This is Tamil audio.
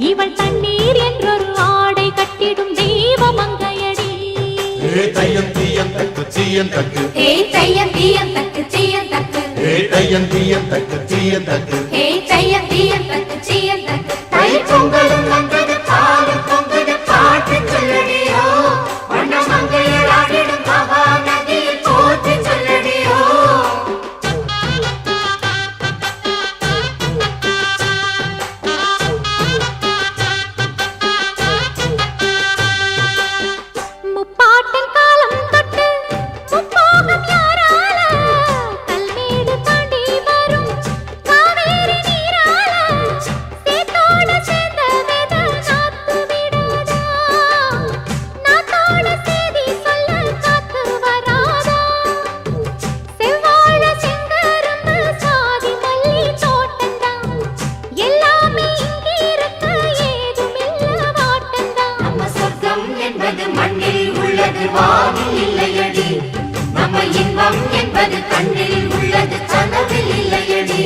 இவள் தண்ணீர் என்றொரு ஆடை கட்டிடும் தெய்வ மங்கையடி. தையம் தீயம் தக்கு சீயம் தக்கு தையம் தீயம் தக்கு சீயம் தக்கு தையம் தீயம் தக்கு சீயம் தக்கு தையம் தீயம் தக்கு சீயம் தக்கு. தை பொங்கலும் வந்தது பாலும் பொங்குது பாட்டு சொல்லடியோ வண்ண மங்கையர் ஆடிடும் மகா நதியில் போற்றி சொல்லடியோ. முப்பாட்டின் காலம் தொட்டு முப்போகம் யாரால கல்மேடு தாண்டி வரும் காவேரி நீரால சேத்தோட சேர்ந்த வேத நாத்து விடாதா, நாத்தோட சேதி சொல்ல காத்து வராதா. செவ்வாழ செங்கரும்பு சாதி மல்லி தோட்டந்தான் எல்லாமே இங்கிருக்க ஏதுமில்ல வாட்டந்தான். நம்ம சொர்க்கம் என்பது மண்ணில் உள்ளது வானில் இல்லையடி, நம்ம இன்பம் என்பது கண்ணில் உள்ளது கனவில் இல்லையடி.